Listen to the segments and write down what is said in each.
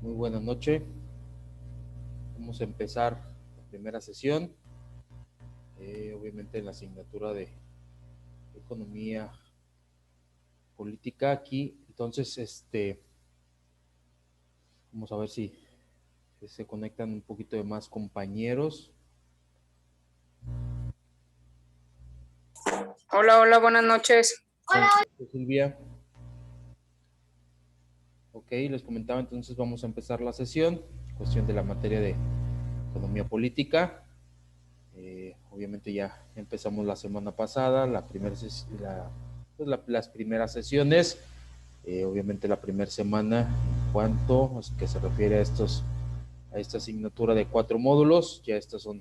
Muy buena noche. Vamos a empezar la primera sesión. Obviamente en la asignatura de Economía Política aquí. Entonces, vamos a ver si se conectan un poquito de más compañeros. Hola, buenas noches. Hola, Silvia. Ok, les comentaba, entonces vamos a empezar la sesión. Cuestión de la materia de Economía Política. Obviamente ya empezamos la semana pasada, las primeras sesiones. Obviamente la primera semana en cuanto a que se refiere a esta asignatura de 4 módulos, ya estas son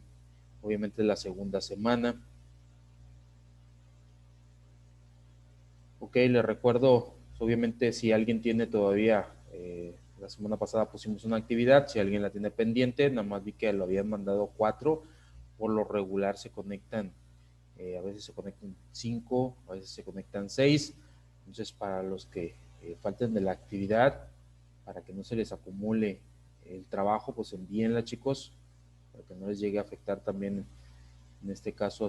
obviamente la segunda semana. Ok, les recuerdo, obviamente si alguien tiene todavía, la semana pasada pusimos una actividad, si alguien la tiene pendiente, nada más vi que lo habían mandado 4, por lo regular se conectan, a veces se conectan 5, a veces se conectan 6, entonces para los que falten de la actividad, para que no se les acumule el trabajo, pues envíenla, chicos, para que no les llegue a afectar también, en este caso,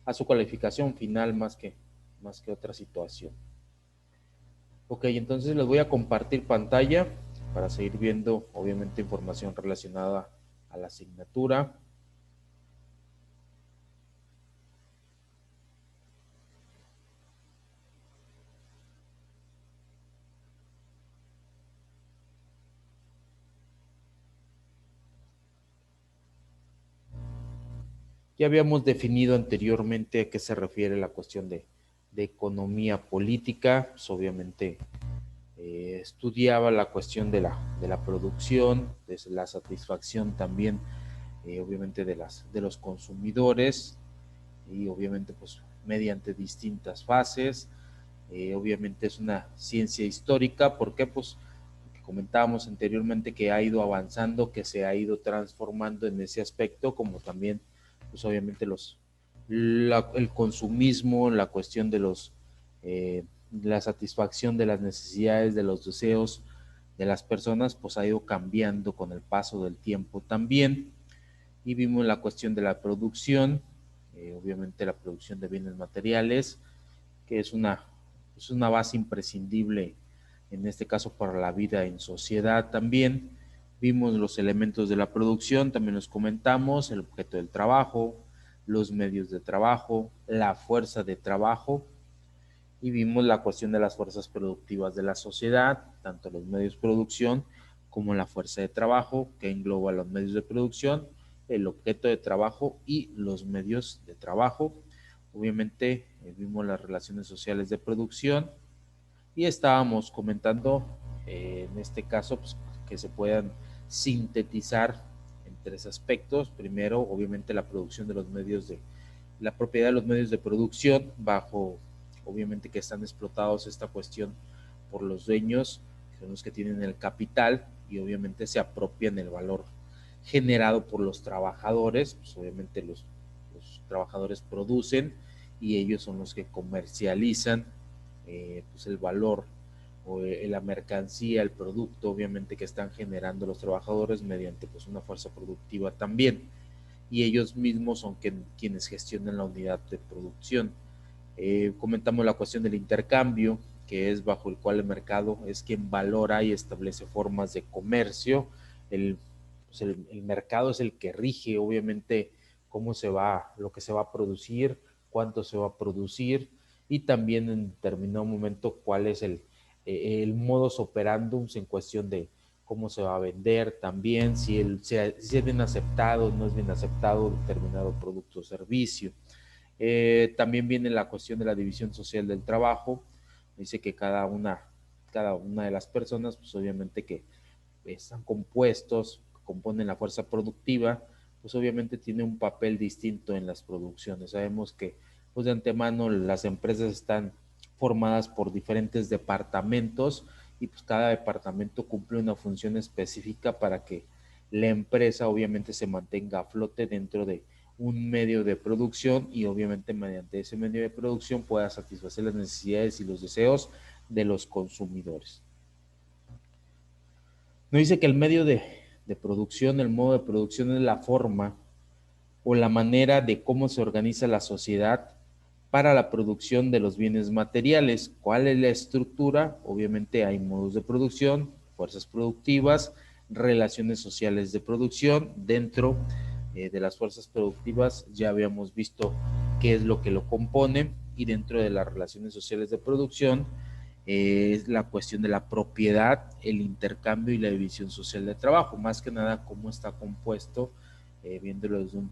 a su calificación final más que otra situación. Ok, entonces les voy a compartir pantalla para seguir viendo, obviamente, información relacionada a la asignatura. Ya habíamos definido anteriormente a qué se refiere la cuestión de economía política. Pues obviamente estudiaba la cuestión de la producción, de la satisfacción también, obviamente de los consumidores, y obviamente pues mediante distintas fases. Obviamente es una ciencia histórica, porque pues comentábamos anteriormente que ha ido avanzando, que se ha ido transformando en ese aspecto, como también pues obviamente el consumismo, la cuestión de la satisfacción de las necesidades, de los deseos de las personas, pues ha ido cambiando con el paso del tiempo también. Y vimos la cuestión de la producción, obviamente la producción de bienes materiales, que es una base imprescindible, en este caso para la vida en sociedad también. Vimos los elementos de la producción, también los comentamos, el objeto del trabajo, los medios de trabajo, la fuerza de trabajo, y vimos la cuestión de las fuerzas productivas de la sociedad, tanto los medios de producción como la fuerza de trabajo, que engloba los medios de producción, el objeto de trabajo y los medios de trabajo. Obviamente vimos las relaciones sociales de producción, y estábamos comentando, en este caso, pues, que se puedan sintetizar en 3 aspectos. Primero, obviamente, la producción de los medios la propiedad de los medios de producción, bajo, obviamente, que están explotados esta cuestión por los dueños, que son los que tienen el capital, y obviamente se apropian el valor generado por los trabajadores. Pues obviamente los trabajadores producen, y ellos son los que comercializan, pues el valor o la mercancía, el producto, obviamente, que están generando los trabajadores mediante pues una fuerza productiva también, y ellos mismos son quienes gestionan la unidad de producción. Comentamos la cuestión del intercambio, que es bajo el cual el mercado es quien valora y establece formas de comercio. Pues el mercado es el que rige, obviamente, lo que se va a producir, cuánto se va a producir, y también en determinado momento cuál es el modus operandum en cuestión de cómo se va a vender también, si es bien aceptado o no es bien aceptado determinado producto o servicio. También viene la cuestión de la división social del trabajo. Dice que cada una de las personas, pues obviamente que están compuestos, componen la fuerza productiva, pues obviamente tiene un papel distinto en las producciones. Sabemos que pues de antemano las empresas están formadas por diferentes departamentos, y pues cada departamento cumple una función específica para que la empresa obviamente se mantenga a flote dentro de un medio de producción, y obviamente mediante ese medio de producción pueda satisfacer las necesidades y los deseos de los consumidores. Nos dice que el medio de producción, el modo de producción es la forma o la manera de cómo se organiza la sociedad para la producción de los bienes materiales. ¿Cuál es la estructura? Obviamente hay modos de producción, fuerzas productivas, relaciones sociales de producción. Dentro de las fuerzas productivas ya habíamos visto qué es lo que lo compone, y dentro de las relaciones sociales de producción es la cuestión de la propiedad, el intercambio y la división social de trabajo. Más que nada cómo está compuesto, viéndolo desde un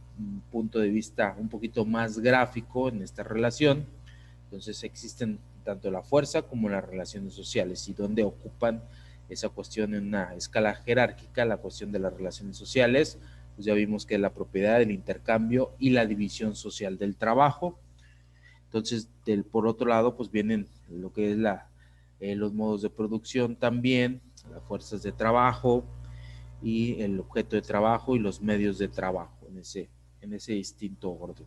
punto de vista un poquito más gráfico en esta relación. Entonces existen tanto la fuerza como las relaciones sociales, y donde ocupan esa cuestión en una escala jerárquica, la cuestión de las relaciones sociales, pues ya vimos que es la propiedad, el intercambio y la división social del trabajo. Entonces, por otro lado, pues vienen lo que es los modos de producción también, las fuerzas de trabajo y el objeto de trabajo y los medios de trabajo en ese distinto orden.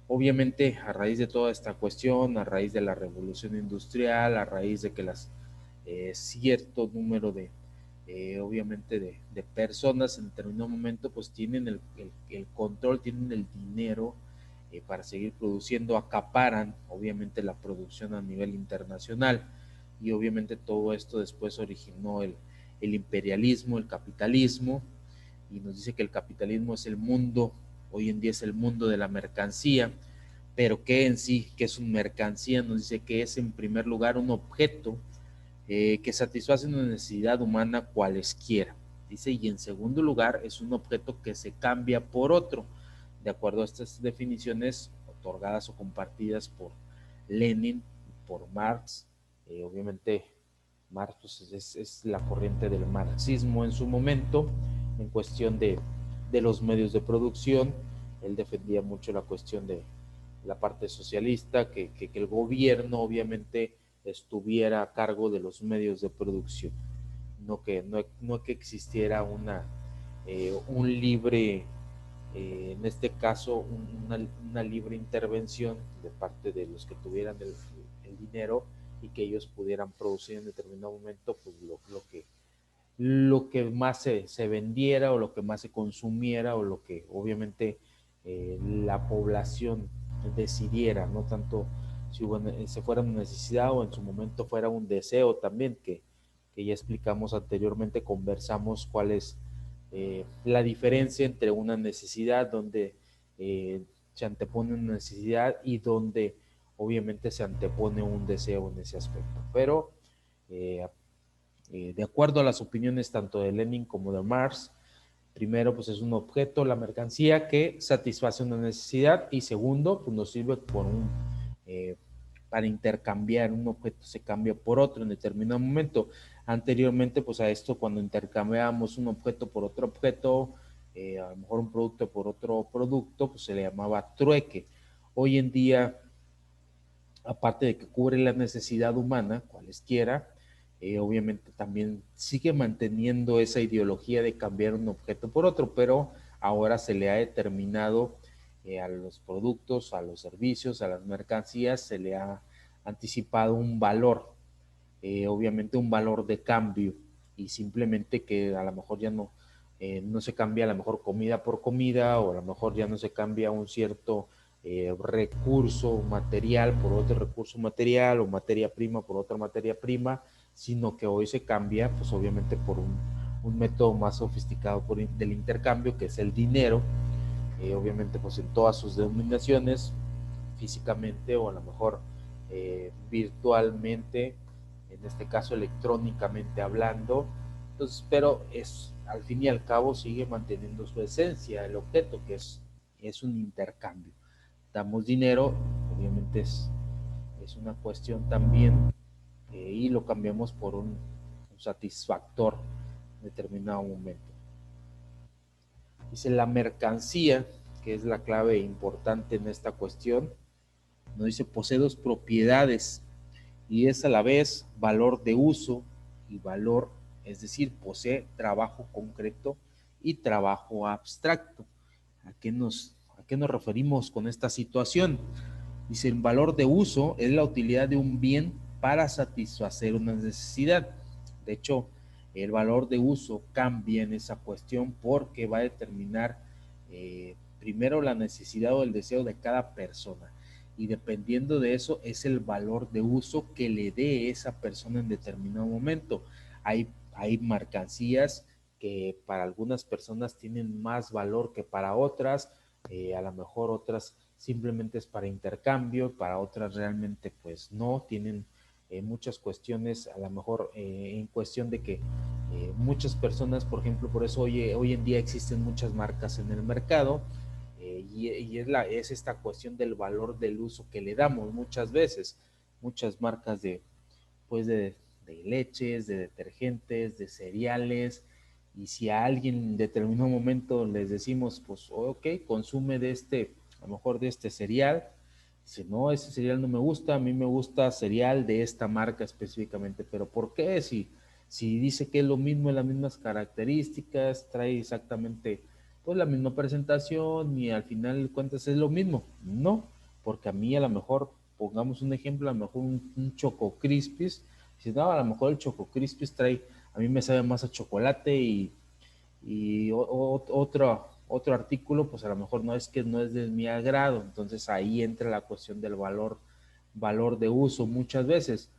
Obviamente, a raíz de toda esta cuestión, a raíz de la revolución industrial, a raíz de que cierto número obviamente de personas en determinado momento pues tienen el control, tienen el dinero para seguir produciendo, acaparan obviamente la producción a nivel internacional, y obviamente todo esto después originó el imperialismo, el capitalismo, y nos dice que el capitalismo es el mundo, hoy en día es el mundo de la mercancía. Pero ¿qué en sí, qué es una mercancía? Nos dice que es en primer lugar un objeto que satisface una necesidad humana cualesquiera. Dice, y en segundo lugar es un objeto que se cambia por otro, de acuerdo a estas definiciones otorgadas o compartidas por Lenin, por Marx. Obviamente Marx pues, es la corriente del marxismo en su momento, en cuestión de los medios de producción. Él defendía mucho la cuestión de la parte socialista, que el gobierno obviamente estuviera a cargo de los medios de producción, no que existiera un libre, en este caso, una libre intervención de parte de los que tuvieran el dinero, y que ellos pudieran producir en determinado momento pues, lo que más se vendiera, o lo que más se consumiera, o lo que obviamente la población decidiera, no tanto si se fuera una necesidad o en su momento fuera un deseo también, que ya explicamos anteriormente, conversamos cuál es la diferencia entre una necesidad donde se antepone una necesidad y donde obviamente se antepone un deseo en ese aspecto. Pero eh, de acuerdo a las opiniones tanto de Lenin como de Marx, primero, pues es un objeto, la mercancía, que satisface una necesidad, y segundo, pues nos sirve eh, para intercambiar. Un objeto se cambia por otro en determinado momento. Anteriormente, pues a esto, cuando intercambiábamos un objeto por otro objeto, a lo mejor un producto por otro producto, pues se le llamaba trueque. Hoy en día, aparte de que cubre la necesidad humana, cualesquiera, obviamente también sigue manteniendo esa ideología de cambiar un objeto por otro, pero ahora se le ha determinado a los productos, a los servicios, a las mercancías, se le ha anticipado un valor, obviamente un valor de cambio, y simplemente que a lo mejor ya no se cambia a lo mejor comida por comida, o a lo mejor ya no se cambia un cierto recurso material por otro recurso material, o materia prima por otra materia prima, sino que hoy se cambia pues obviamente por un método más sofisticado del intercambio, que es el dinero, obviamente pues en todas sus denominaciones, físicamente o a lo mejor virtualmente, en este caso electrónicamente hablando. Entonces, pero al fin y al cabo sigue manteniendo su esencia, el objeto, que es un intercambio. Damos dinero, obviamente es una cuestión también, y lo cambiamos por un satisfactor en determinado momento. Dice la mercancía, que es la clave importante en esta cuestión, nos dice posee dos propiedades, y es a la vez valor de uso y valor, es decir, posee trabajo concreto y trabajo abstracto. ¿A qué nos referimos con esta situación? Dice, el valor de uso es la utilidad de un bien para satisfacer una necesidad. De hecho, el valor de uso cambia en esa cuestión porque va a determinar primero la necesidad o el deseo de cada persona, y dependiendo de eso es el valor de uso que le dé esa persona en determinado momento. Hay mercancías que para algunas personas tienen más valor que para otras, a lo mejor otras simplemente es para intercambio, para otras realmente pues no, tienen muchas cuestiones, a lo mejor en cuestión de que muchas personas, por ejemplo, por eso hoy en día existen muchas marcas en el mercado, y es esta cuestión del valor del uso que le damos muchas veces. Muchas marcas pues de leches, de detergentes, de cereales, y si a alguien en determinado momento les decimos, pues ok, consume de a lo mejor de este cereal, si no, ese cereal no me gusta, a mí me gusta cereal de esta marca específicamente, pero ¿por qué? Si dice que es lo mismo, las mismas características, trae exactamente pues la misma presentación y al final de cuentas es lo mismo. No, porque a mí a lo mejor, pongamos un ejemplo, a lo mejor un Choco Crispies, si no, a lo mejor el Choco Crispies trae, a mí me sabe más a chocolate, y otro artículo, pues a lo mejor no es que no es de mi agrado. Entonces ahí entra la cuestión del valor de uso muchas veces.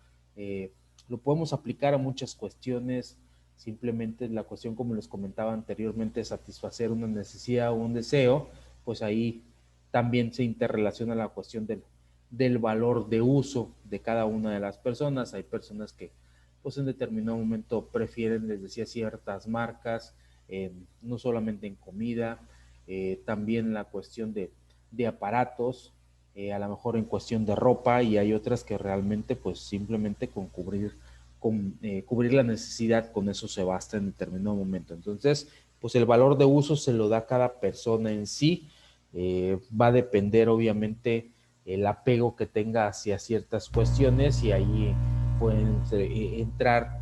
Lo podemos aplicar a muchas cuestiones, simplemente la cuestión, como les comentaba anteriormente, satisfacer una necesidad o un deseo, pues ahí también se interrelaciona la cuestión del valor de uso de cada una de las personas. Hay personas que pues en determinado momento prefieren, les decía, ciertas marcas, no solamente en comida, también la cuestión de aparatos, a lo mejor en cuestión de ropa, y hay otras que realmente pues simplemente cubrir la necesidad, con eso se basta en determinado momento. Entonces, pues el valor de uso se lo da cada persona en sí, va a depender obviamente el apego que tenga hacia ciertas cuestiones, y ahí pueden entrar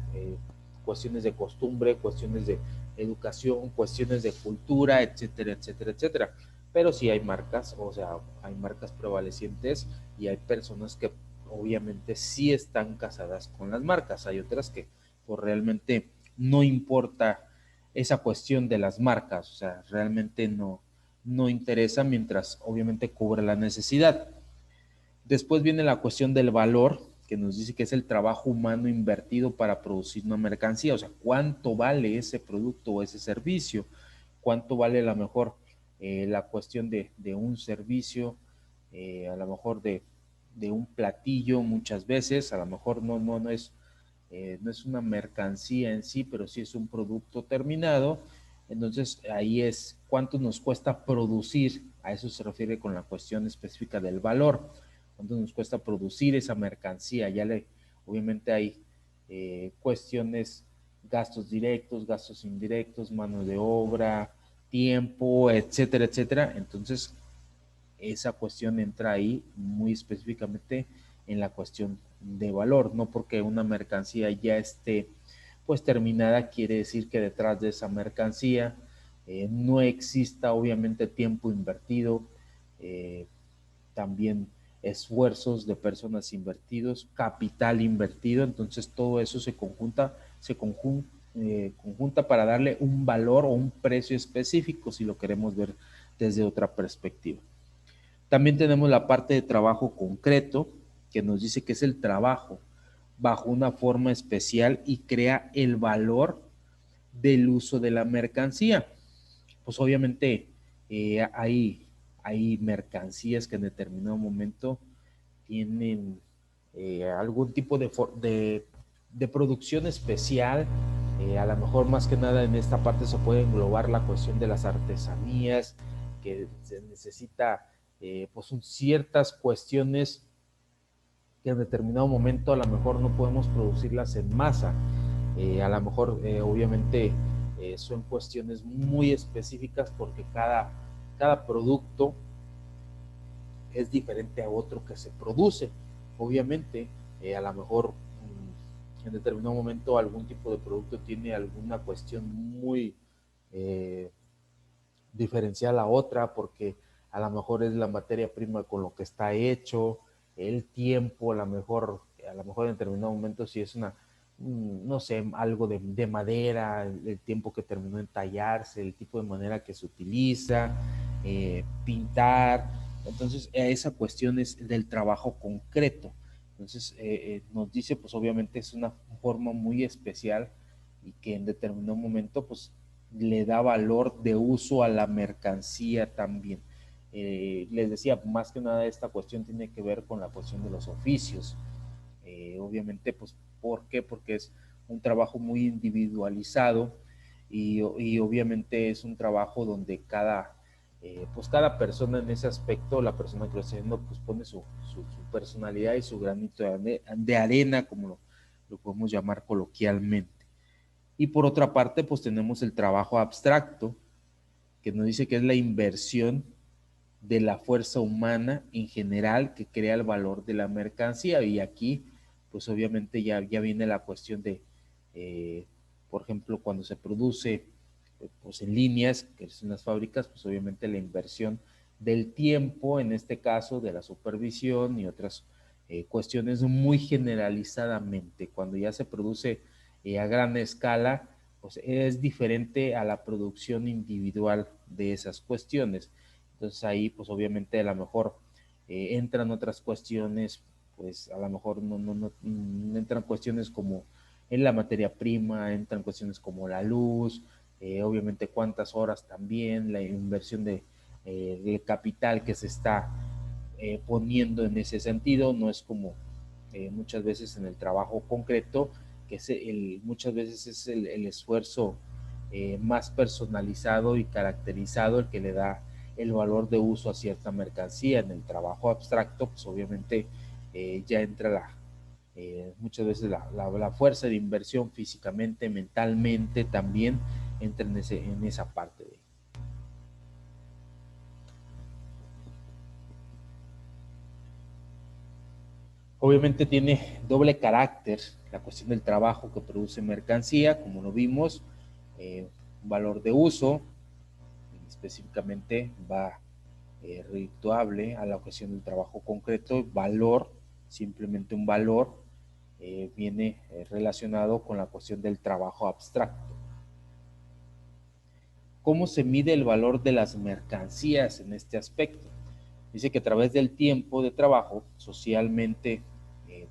cuestiones de costumbre, cuestiones de educación, cuestiones de cultura, etcétera, etcétera, etcétera. Pero sí hay marcas, o sea, hay marcas prevalecientes y hay personas que obviamente sí están casadas con las marcas. Hay otras que pues realmente no importa esa cuestión de las marcas, o sea, realmente no interesa mientras obviamente cubre la necesidad. Después viene la cuestión del valor, que nos dice que es el trabajo humano invertido para producir una mercancía, o sea, cuánto vale ese producto o ese servicio, cuánto vale a lo mejor la cuestión de un servicio, a lo mejor de un platillo muchas veces, a lo mejor no es una mercancía en sí, pero sí es un producto terminado. Entonces ahí es cuánto nos cuesta producir, a eso se refiere con la cuestión específica del valor, cuánto nos cuesta producir esa mercancía. Obviamente hay cuestiones, gastos directos, gastos indirectos, mano de obra, tiempo, etcétera, etcétera. Entonces esa cuestión entra ahí muy específicamente en la cuestión de valor. No porque una mercancía ya esté pues terminada quiere decir que detrás de esa mercancía no exista obviamente tiempo invertido, eh, también esfuerzos de personas invertidos, capital invertido. Entonces todo eso conjunta para darle un valor o un precio específico, si lo queremos ver desde otra perspectiva. También tenemos la parte de trabajo concreto, que nos dice que es el trabajo bajo una forma especial y crea el valor del uso de la mercancía. Pues obviamente hay mercancías que en determinado momento tienen algún tipo de producción especial. A lo mejor más que nada en esta parte se puede englobar la cuestión de las artesanías, que se necesita pues ciertas cuestiones que en determinado momento a lo mejor no podemos producirlas en masa. A lo mejor obviamente son cuestiones muy específicas porque cada producto es diferente a otro que se produce. Obviamente, a lo mejor en determinado momento algún tipo de producto tiene alguna cuestión muy eh, diferencial a otra, porque a lo mejor es la materia prima con lo que está hecho, el tiempo, a lo mejor en determinado momento si es no sé, algo de madera, el tiempo que terminó en tallarse, el tipo de madera que se utiliza, pintar. Entonces, esa cuestión es del trabajo concreto. Entonces, nos dice, pues obviamente es una forma muy especial y que en determinado momento, pues le da valor de uso a la mercancía también. Les decía, más que nada esta cuestión tiene que ver con la cuestión de los oficios. Obviamente, pues, ¿por qué? Porque es un trabajo muy individualizado y obviamente es un trabajo donde pues cada persona en ese aspecto, la persona que lo está haciendo, pues pone su personalidad y su granito de arena, como lo podemos llamar coloquialmente. Y por otra parte, pues tenemos el trabajo abstracto, que nos dice que es la inversión de la fuerza humana en general que crea el valor de la mercancía. Y aquí, pues obviamente ya viene la cuestión de, por ejemplo, cuando se produce pues en líneas, que es en las fábricas, pues obviamente la inversión del tiempo, en este caso de la supervisión y otras cuestiones muy generalizadamente. Cuando ya se produce a gran escala, pues es diferente a la producción individual de esas cuestiones. Entonces ahí pues obviamente a lo mejor entran otras cuestiones, pues a lo mejor no entran cuestiones como en la materia prima, entran cuestiones como la luz, obviamente cuántas horas también, la inversión de capital que se está poniendo en ese sentido, no es como muchas veces en el trabajo concreto, que muchas veces es el esfuerzo más personalizado y caracterizado el que le da el valor de uso a cierta mercancía. En el trabajo abstracto, pues obviamente ya entra muchas veces la fuerza de inversión físicamente, mentalmente también entra en esa parte de. Obviamente tiene doble carácter la cuestión del trabajo que produce mercancía, como lo vimos, un valor de uso, específicamente va redituable a la cuestión del trabajo concreto, valor, simplemente un valor, viene relacionado con la cuestión del trabajo abstracto. ¿Cómo se mide el valor de las mercancías en este aspecto? Dice que a través del tiempo de trabajo, socialmente,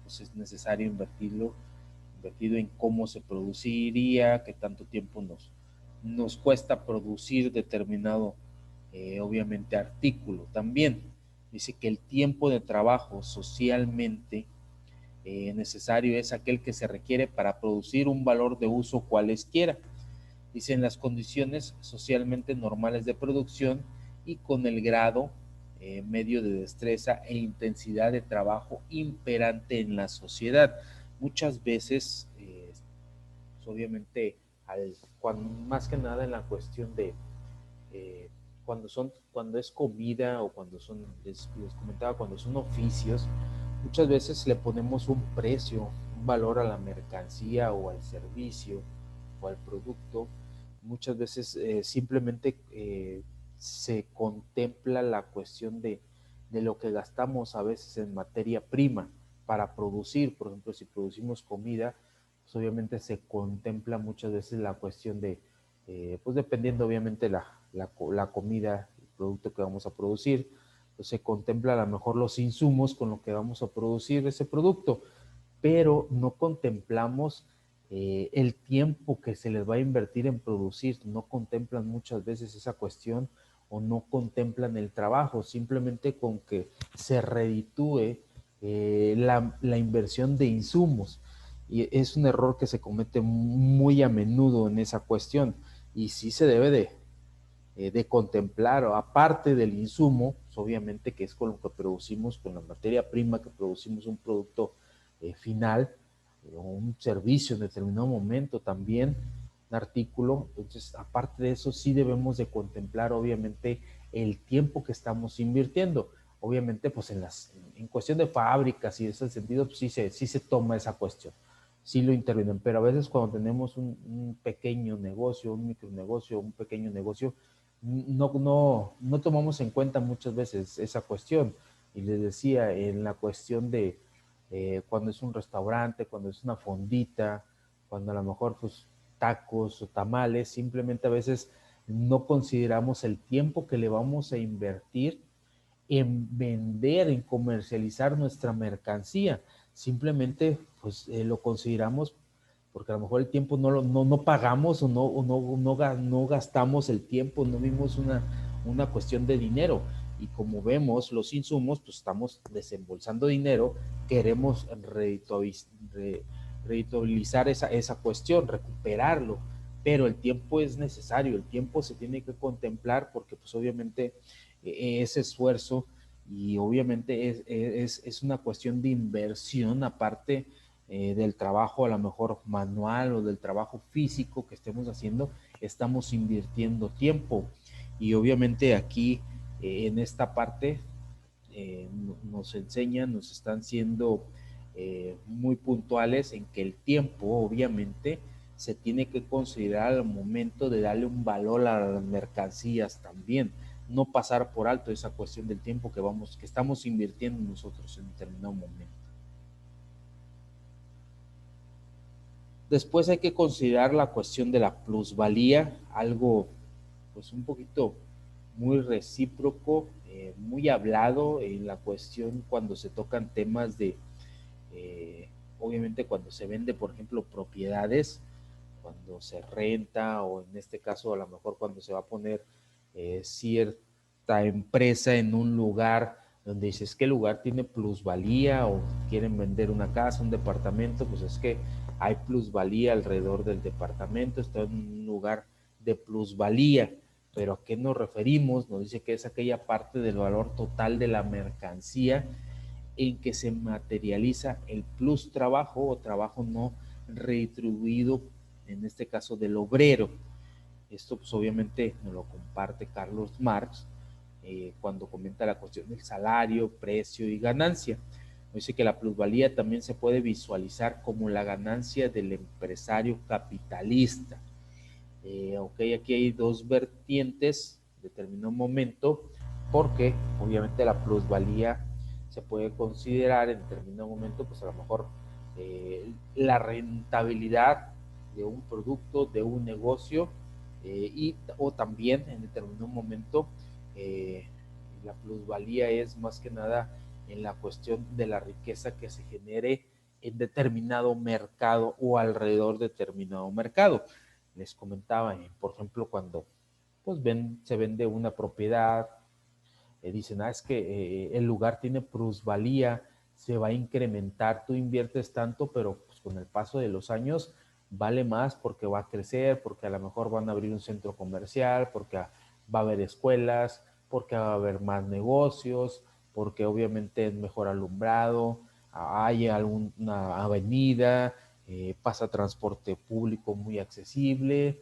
pues es necesario invertido en cómo se produciría, qué tanto tiempo nos cuesta producir determinado, obviamente, artículo. También dice que el tiempo de trabajo socialmente necesario es aquel que se requiere para producir un valor de uso cualesquiera. Dice en las condiciones socialmente normales de producción y con el grado medio de destreza e intensidad de trabajo imperante en la sociedad. Muchas veces, pues obviamente, más que nada en la cuestión de eh, cuando es comida o cuando les comentaba, cuando son oficios, muchas veces le ponemos un precio, un valor a la mercancía o al servicio o al producto. Muchas veces simplemente se contempla la cuestión de lo que gastamos a veces en materia prima para producir. Por ejemplo, si producimos comida, pues obviamente se contempla muchas veces la cuestión de, pues dependiendo obviamente la comida, el producto que vamos a producir, pues se contempla a lo mejor los insumos con lo que vamos a producir ese producto, pero no contemplamos el tiempo que se les va a invertir en producir, no contemplan muchas veces esa cuestión o no contemplan el trabajo, simplemente con que se reditúe la inversión de insumos. Y es un error que se comete muy a menudo en esa cuestión y sí se debe de contemplar, aparte del insumo, pues obviamente que es con lo que producimos, con la materia prima que producimos un producto final, o un servicio en determinado momento también, un artículo. Entonces, aparte de eso, sí debemos de contemplar obviamente el tiempo que estamos invirtiendo. Obviamente, pues en cuestión de fábricas y en ese sentido, pues sí se toma esa cuestión, sí lo intervienen, pero a veces cuando tenemos un pequeño negocio, un micronegocio, un pequeño negocio, no tomamos en cuenta muchas veces esa cuestión. Y les decía, en la cuestión de cuando es un restaurante, cuando es una fondita, cuando a lo mejor pues tacos o tamales, simplemente a veces no consideramos el tiempo que le vamos a invertir en vender, en comercializar nuestra mercancía. Simplemente pues lo consideramos porque a lo mejor el tiempo no pagamos no gastamos el tiempo, no vimos una cuestión de dinero. Y como vemos los insumos, pues estamos desembolsando dinero, queremos redituabilizar esa cuestión, recuperarlo, pero el tiempo es necesario, el tiempo se tiene que contemplar porque pues obviamente ese esfuerzo y obviamente es una cuestión de inversión aparte del trabajo a lo mejor manual o del trabajo físico que estemos haciendo, estamos invirtiendo tiempo y obviamente aquí en esta parte nos enseñan, nos están siendo muy puntuales en que el tiempo obviamente se tiene que considerar al momento de darle un valor a las mercancías también, no pasar por alto esa cuestión del tiempo que estamos invirtiendo nosotros en determinado momento. Después hay que considerar la cuestión de la plusvalía, algo pues un poquito muy recíproco, muy hablado en la cuestión cuando se tocan temas de, obviamente cuando se vende, por ejemplo, propiedades, cuando se renta o en este caso a lo mejor cuando se va a poner cierta empresa en un lugar donde dices que el lugar tiene plusvalía o quieren vender una casa, un departamento, pues es que hay plusvalía alrededor del departamento, está en un lugar de plusvalía, pero ¿a qué nos referimos? Nos dice que es aquella parte del valor total de la mercancía en que se materializa el plus trabajo o trabajo no retribuido, en este caso del obrero. Esto pues obviamente nos lo comparte Carlos Marx cuando comenta la cuestión del salario, precio y ganancia. Dice que la plusvalía también se puede visualizar como la ganancia del empresario capitalista. Ok, aquí hay dos vertientes en determinado momento, porque obviamente la plusvalía se puede considerar en determinado momento, pues a lo mejor la rentabilidad de un producto, de un negocio, o también en determinado momento eh, la plusvalía es más que nada en la cuestión de la riqueza que se genere en determinado mercado o alrededor de determinado mercado. Les comentaba, por ejemplo, cuando pues se vende una propiedad, dicen, es que el lugar tiene plusvalía, se va a incrementar, tú inviertes tanto, pero pues, con el paso de los años vale más porque va a crecer, porque a lo mejor van a abrir un centro comercial, porque va a haber escuelas, porque va a haber más negocios, porque obviamente es mejor alumbrado, hay alguna avenida, pasa transporte público muy accesible,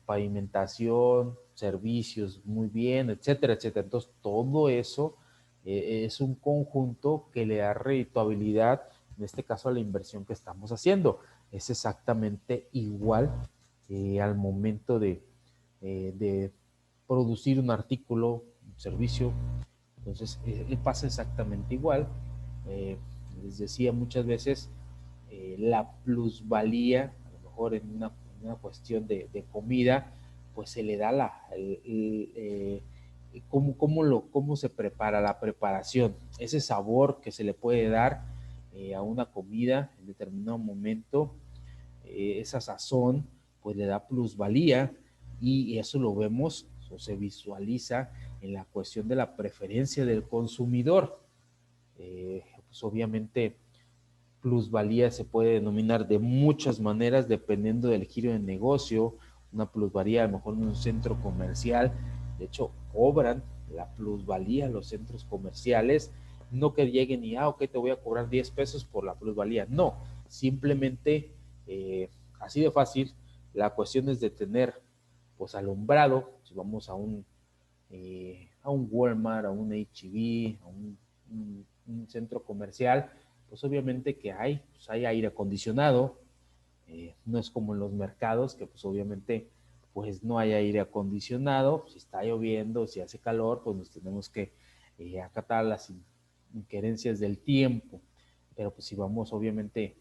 pavimentación, servicios muy bien, etcétera, etcétera. Entonces, todo eso es un conjunto que le da redituabilidad, en este caso a la inversión que estamos haciendo. Es exactamente igual al momento de producir un artículo, un servicio. Entonces, pasa exactamente igual. Eh, Les decía muchas veces, la plusvalía, a lo mejor en una cuestión de comida, pues se le da cómo se prepara, la preparación, ese sabor que se le puede dar a una comida en determinado momento, esa sazón, pues le da plusvalía y eso lo vemos o se visualiza en la cuestión de la preferencia del consumidor. Pues obviamente plusvalía se puede denominar de muchas maneras dependiendo del giro de negocio. Una plusvalía a lo mejor en un centro comercial, de hecho cobran la plusvalía los centros comerciales, no que lleguen y ok, te voy a cobrar 10 pesos por la plusvalía, no, simplemente así de fácil. La cuestión es de tener pues alumbrado, si vamos a un Walmart, a un H-E-B, a un centro comercial, pues obviamente que pues hay aire acondicionado, no es como en los mercados, que pues obviamente pues no hay aire acondicionado, si está lloviendo, si hace calor, pues nos tenemos que acatar las inquerencias del tiempo, pero pues si vamos obviamente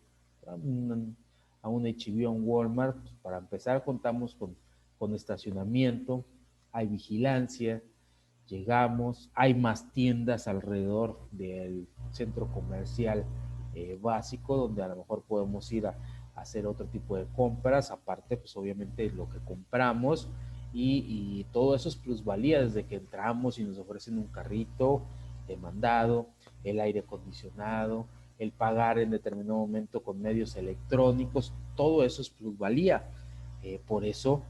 a a un H-E-B, a un Walmart, pues para empezar contamos con estacionamiento, hay vigilancia, llegamos, hay más tiendas alrededor del centro comercial básico, donde a lo mejor podemos ir a hacer otro tipo de compras, aparte pues obviamente lo que compramos y todo eso es plusvalía desde que entramos y nos ofrecen un carrito de mandado, el aire acondicionado, el pagar en determinado momento con medios electrónicos, todo eso es plusvalía. Por eso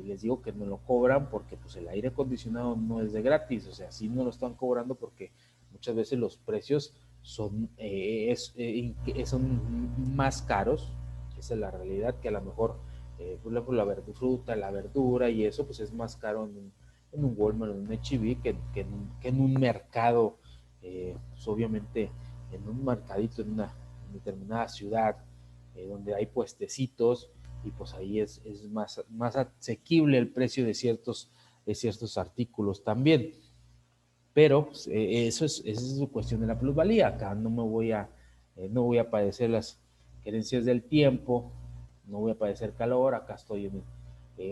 les digo que no lo cobran porque pues el aire acondicionado no es de gratis, o sea, sí no lo están cobrando porque muchas veces los precios son más caros, esa es la realidad, que a lo mejor por ejemplo la fruta, la verdura y eso pues es más caro en un Walmart, en un H-E-B que en un mercado, pues obviamente en un mercadito en una determinada ciudad donde hay puestecitos y pues ahí es más asequible el precio de ciertos artículos también. Pero pues, esa es su cuestión de la plusvalía. Acá no voy a padecer las gerencias del tiempo, no voy a padecer calor, acá estoy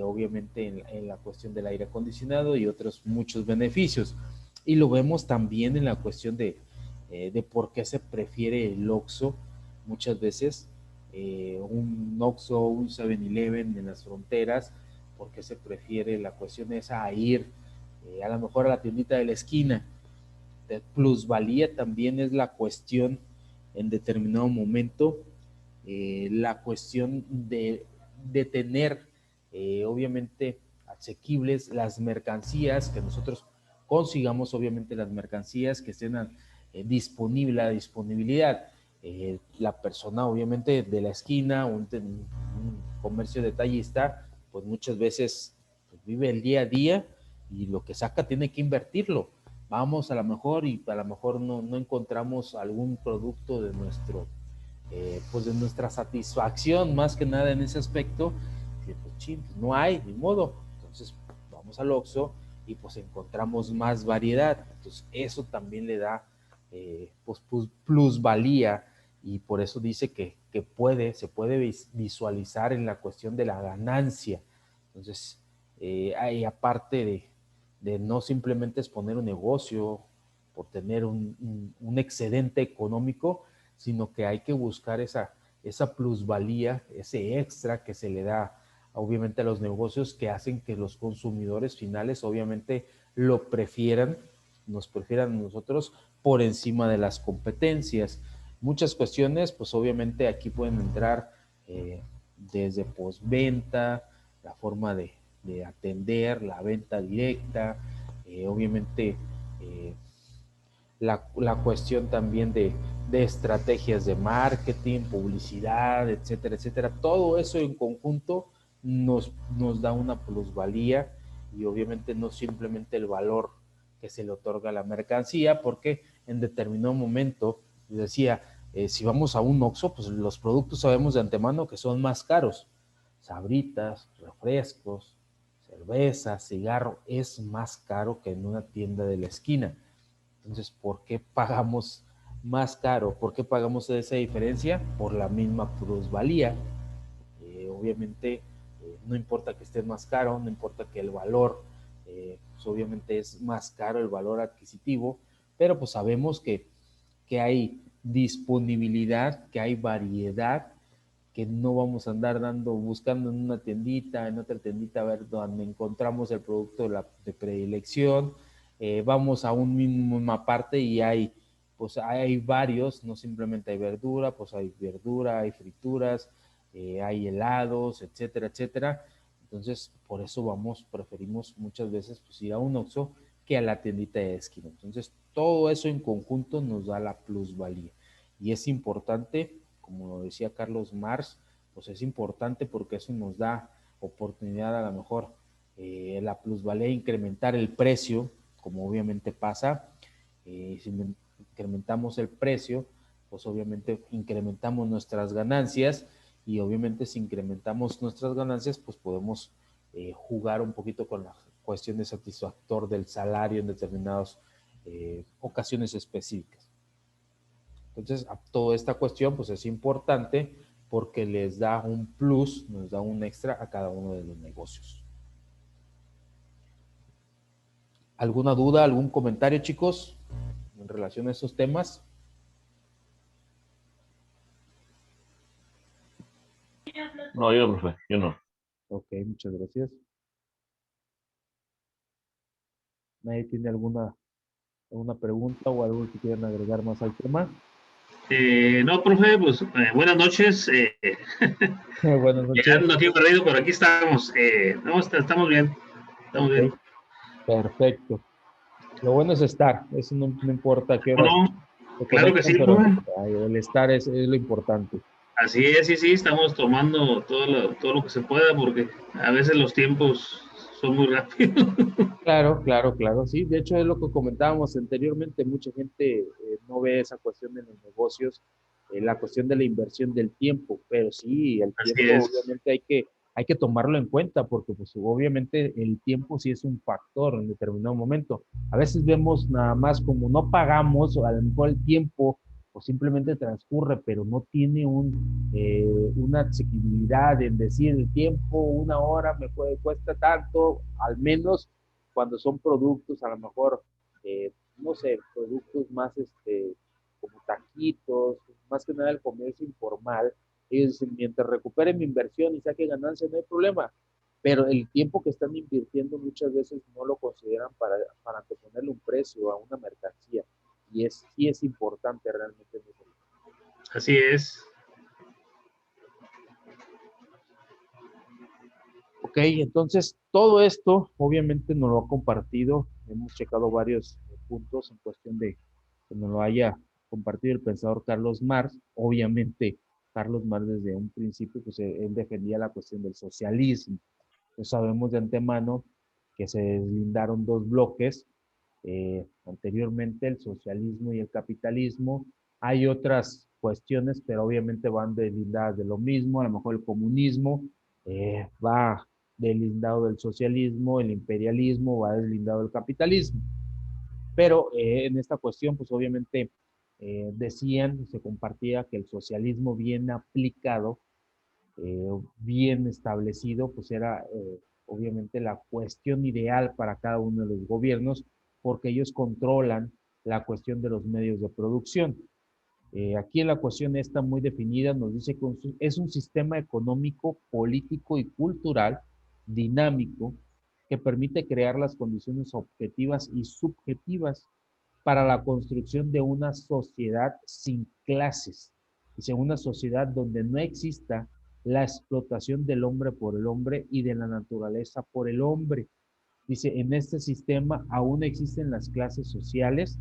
obviamente en la cuestión del aire acondicionado y otros muchos beneficios. Y lo vemos también en la cuestión de por qué se prefiere el OXXO muchas veces, un OXXO, un 7-Eleven en las fronteras, porque se prefiere la cuestión esa a ir a lo mejor a la tiendita de la esquina. De plusvalía también es la cuestión en determinado momento, la cuestión de tener obviamente asequibles las mercancías, que nosotros consigamos obviamente las mercancías que estén disponible, la disponibilidad. La persona obviamente de la esquina, un comercio detallista, pues muchas veces pues, vive el día a día y lo que saca tiene que invertirlo. Vamos a lo mejor y a lo mejor no encontramos algún producto de pues de nuestra satisfacción, más que nada en ese aspecto, que pues chin, no hay, ni modo. Entonces vamos al Oxxo y pues encontramos más variedad. Entonces eso también le da pues plusvalía y por eso dice que se puede visualizar en la cuestión de la ganancia. Entonces, hay aparte de no simplemente exponer un negocio por tener un excedente económico, sino que hay que buscar esa plusvalía, ese extra que se le da obviamente a los negocios que hacen que los consumidores finales obviamente lo prefieran, nos prefieran a nosotros por encima de las competencias. Muchas cuestiones, pues obviamente aquí pueden entrar desde postventa, la forma de atender, la venta directa, obviamente la cuestión también de estrategias de marketing, publicidad, etcétera, etcétera. Todo eso en conjunto nos da una plusvalía y obviamente no simplemente el valor que se le otorga a la mercancía, porque en determinado momento, decía, si vamos a un Oxxo, pues los productos sabemos de antemano que son más caros. Sabritas, refrescos, cerveza, cigarro, es más caro que en una tienda de la esquina. Entonces, ¿por qué pagamos más caro? ¿Por qué pagamos esa diferencia? Por la misma plusvalía. Obviamente, no importa que esté más caro, no importa que el valor, pues obviamente es más caro el valor adquisitivo, pero pues sabemos que hay disponibilidad, que hay variedad, que no vamos a andar buscando en una tiendita, en otra tiendita, a ver dónde encontramos el producto de predilección. Vamos a un misma parte y pues hay varios, no simplemente hay verdura, pues hay verdura, hay frituras, hay helados, etcétera, etcétera. Entonces, por eso preferimos muchas veces pues, ir a un Oxxo que a la tiendita de esquina. Entonces, todo eso en conjunto nos da la plusvalía. Y es importante, como lo decía Carlos Marx, pues es importante porque eso nos da oportunidad a lo mejor la plusvalía de incrementar el precio, como obviamente pasa. Si incrementamos el precio, pues obviamente incrementamos nuestras ganancias y obviamente si incrementamos nuestras ganancias, pues podemos jugar un poquito con la cuestión de satisfactor del salario en determinadas ocasiones específicas. Entonces, a toda esta cuestión, pues es importante porque les da un plus, nos da un extra a cada uno de los negocios. ¿Alguna duda, algún comentario, chicos, en relación a esos temas? No, yo no, profe, yo no. Ok, muchas gracias. ¿Nadie tiene alguna pregunta o algo que quieran agregar más al tema? No, profe, pues buenas noches. Buenas noches. Llegando aquí perdido, pero aquí estamos. No, estamos bien. Estamos Ok, bien. perfecto. Lo bueno es estar, eso no importa a qué horas Bueno, se claro que conectan, sí, pero profe. el estar es lo importante. Así es, sí, sí, estamos tomando todo lo que se pueda porque a veces los tiempos son muy rápidos. Claro, claro, claro, sí. De hecho, es lo que comentábamos anteriormente. Mucha gente no ve esa cuestión en los negocios, la cuestión de la inversión del tiempo, pero sí, el Así tiempo es. obviamente hay que tomarlo en cuenta porque pues obviamente el tiempo sí es un factor en determinado momento. A veces vemos nada más como no pagamos, o a lo mejor el tiempo o simplemente transcurre, pero no tiene una asequibilidad en decir el tiempo, una hora cuesta tanto, al menos cuando son productos, a lo mejor, no sé, productos más, como taquitos, más que nada el comercio informal, ellos dicen, mientras recupere mi inversión y saque ganancia, no hay problema, pero el tiempo que están invirtiendo muchas veces no lo consideran para anteponerle un precio a una mercancía, y sí es importante realmente en ese. Así es. Ok, entonces todo esto obviamente nos lo ha compartido, hemos checado varios puntos en cuestión de que nos lo haya compartido el pensador Carlos Marx. Obviamente Carlos Marx desde un principio pues él defendía la cuestión del socialismo. Pues sabemos de antemano que se deslindaron dos bloques, anteriormente el socialismo y el capitalismo. Hay otras cuestiones, pero obviamente van deslindadas de lo mismo. A lo mejor el comunismo va deslindado del socialismo, el imperialismo va deslindado del capitalismo. Pero en esta cuestión, pues obviamente decían, se compartía que el socialismo bien aplicado, bien establecido, pues era obviamente la cuestión ideal para cada uno de los gobiernos, porque ellos controlan la cuestión de los medios de producción. Aquí en la cuestión está muy definida, nos dice que es un sistema económico, político y cultural dinámico que permite crear las condiciones objetivas y subjetivas para la construcción de una sociedad sin clases. Dice, una sociedad donde no exista la explotación del hombre por el hombre y de la naturaleza por el hombre. Dice, en este sistema aún existen las clases sociales,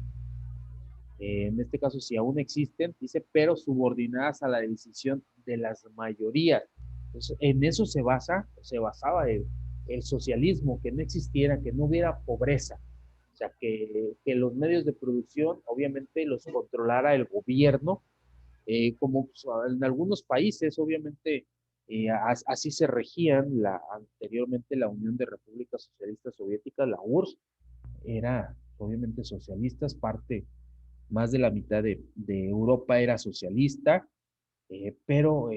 en este caso sí aún existen, dice, pero subordinadas a la decisión de las mayorías. Entonces, en eso se basaba el socialismo, que no existiera, que no hubiera pobreza, o sea, que los medios de producción obviamente los controlara el gobierno, como pues, en algunos países obviamente así se regían anteriormente la Unión de Repúblicas Socialistas Soviéticas, la URSS, era obviamente socialistas, parte más de la mitad de Europa era socialista, pero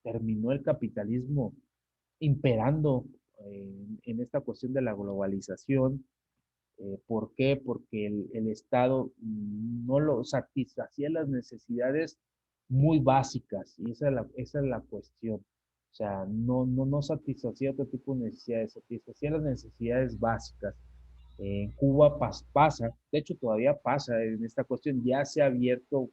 terminó el capitalismo imperando en esta cuestión de la globalización. ¿Por qué? Porque el Estado no lo satisfacía las necesidades muy básicas, y esa es la cuestión. O sea, no satisfacía otro tipo de necesidades, satisfacía las necesidades básicas. En Cuba pasa, de hecho todavía pasa en esta cuestión, ya se ha abierto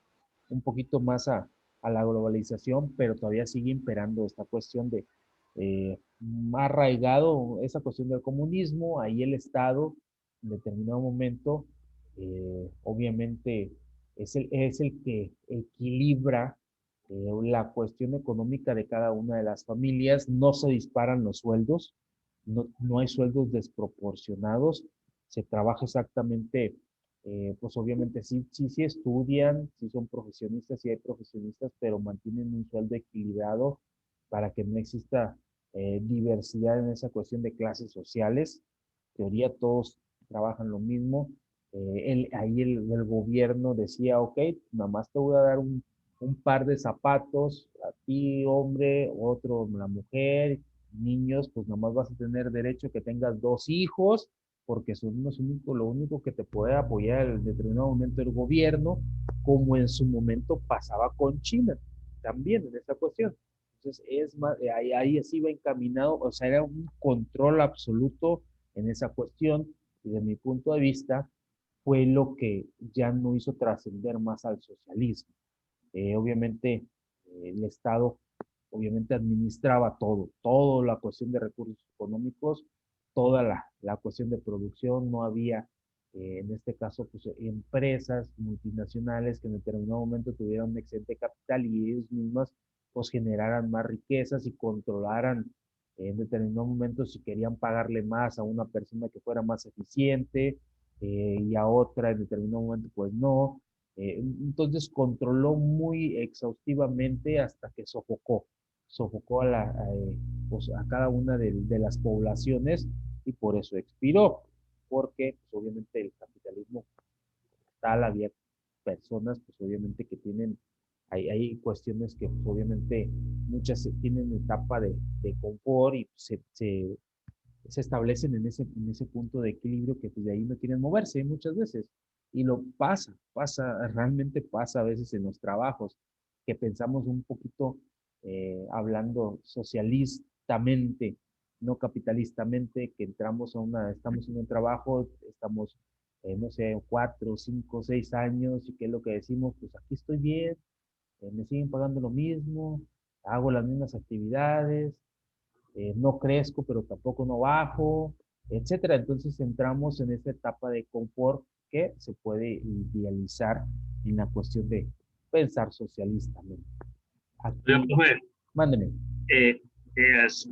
un poquito más a la globalización, pero todavía sigue imperando esta cuestión de más arraigado esa cuestión del comunismo, ahí el Estado en determinado momento obviamente es el que equilibra la cuestión económica de cada una de las familias, no se disparan los sueldos, no hay sueldos desproporcionados, se trabaja exactamente, pues obviamente sí estudian, sí son profesionistas, sí hay profesionistas, pero mantienen un sueldo equilibrado para que no exista diversidad en esa cuestión de clases sociales. En teoría todos trabajan lo mismo. Ahí el gobierno decía, ok, nada más te voy a dar un par de zapatos, a ti hombre, otro la mujer, niños, pues nomás vas a tener derecho a que tengas 2 hijos, porque son los únicos, lo único que te puede apoyar en determinado momento el gobierno, como en su momento pasaba con China, también en esta cuestión. Entonces, es más, ahí así va encaminado, o sea, era un control absoluto en esa cuestión, y de mi punto de vista, fue lo que ya no hizo trascender más al socialismo. Obviamente, el Estado obviamente administraba todo, toda la cuestión de recursos económicos, toda la cuestión de producción, no había, en este caso, pues empresas multinacionales que en determinado momento tuvieran un excedente capital y ellos mismas pues generaran más riquezas y controlaran en determinado momento si querían pagarle más a una persona que fuera más eficiente y a otra en determinado momento pues no. Entonces controló muy exhaustivamente hasta que sofocó pues, a cada una de las poblaciones y por eso expiró, porque pues, obviamente el capitalismo tal, había personas pues obviamente que tienen, hay cuestiones que pues, obviamente muchas tienen etapa de confort y se establecen en ese punto de equilibrio que pues, de ahí no quieren moverse muchas veces. Y lo realmente pasa a veces en los trabajos, que pensamos un poquito, hablando socialistamente, no capitalistamente, que estamos en un trabajo, estamos, no sé, 4, 5, 6 años, y qué es lo que decimos, pues aquí estoy bien, me siguen pagando lo mismo, hago las mismas actividades, no crezco, pero tampoco no bajo, etcétera. Entonces entramos en esta etapa de confort que se puede idealizar en la cuestión de pensar socialistamente. Oiga, Aquí, profe, mándeme.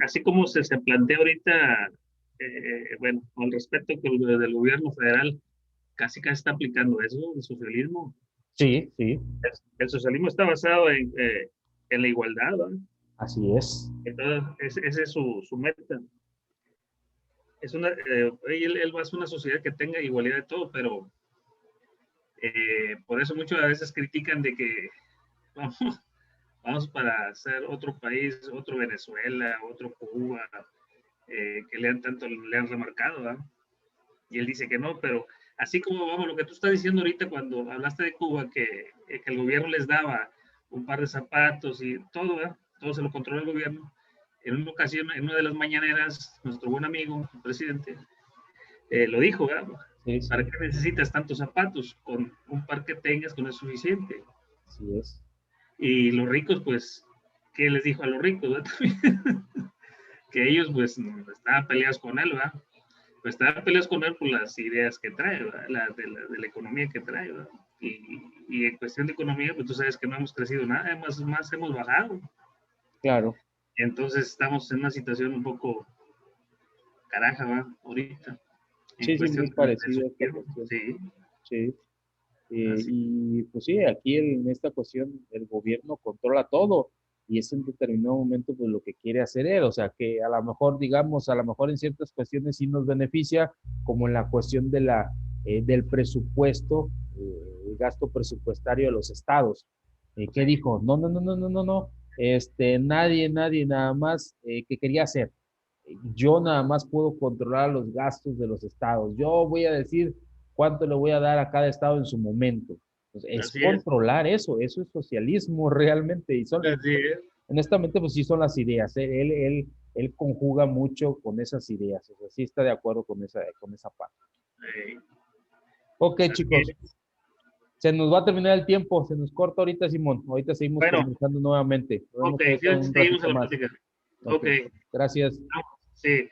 así como se plantea ahorita, bueno, con respecto que lo del gobierno federal casi está aplicando eso, el socialismo. Sí, sí, El socialismo está basado en la igualdad, ¿no? así es. Entonces, ese es su meta. Él va a hacer una sociedad que tenga igualdad de todo, pero por eso muchas veces critican de que vamos, vamos para hacer otro país, otro Venezuela, otro Cuba, que le han remarcado, ¿verdad? Y él dice que no, pero así como vamos, lo que tú estás diciendo ahorita cuando hablaste de Cuba, que el gobierno les daba un par de zapatos y todo, ¿verdad? Todo se lo controla el gobierno. En una ocasión, en una de las mañaneras, nuestro buen amigo, el presidente, lo dijo, ¿verdad? Sí, ¿Para sí, qué necesitas tantos zapatos? Con un par que tengas, con es suficiente. así es. Y los ricos, pues, ¿qué les dijo a los ricos? Que ellos, pues, estaban peleados con él, ¿verdad? Pues estaban peleados con él por las ideas que trae, ¿verdad? De la economía que trae, ¿verdad? Y en cuestión de economía, pues tú sabes que no hemos crecido nada, más hemos bajado. Claro. Y entonces estamos en una situación un poco caraja, ¿verdad? Ahorita, en Sí, sí, muy cuestión de su parecido a esta gobierno. cuestión. Sí, Sí. así. Y pues sí, aquí en esta cuestión el gobierno controla todo y es en determinado momento pues lo que quiere hacer él, o sea que a lo mejor digamos, a lo mejor en ciertas cuestiones sí nos beneficia, como en la cuestión del presupuesto, el gasto presupuestario de los estados. ¿Qué Sí. dijo? No, no, no, no, no, no, no, nadie nada más que quería hacer. Yo nada más puedo controlar los gastos de los estados. Yo voy a decir cuánto le voy a dar a cada estado en su momento. Pues es Así es. controlar eso es socialismo realmente. Así es. Honestamente, pues sí son las ideas. Él conjuga mucho con esas ideas. O sea, sí está de acuerdo con esa parte. Eh, Ok, así chicos, es. se nos va a terminar el tiempo. Se nos corta ahorita, Simón. Ahorita seguimos Bueno, conversando nuevamente. Nos ok, vemos ahorita sí, un seguimos ratito en la más. plática. Ok, Ok, gracias. sí.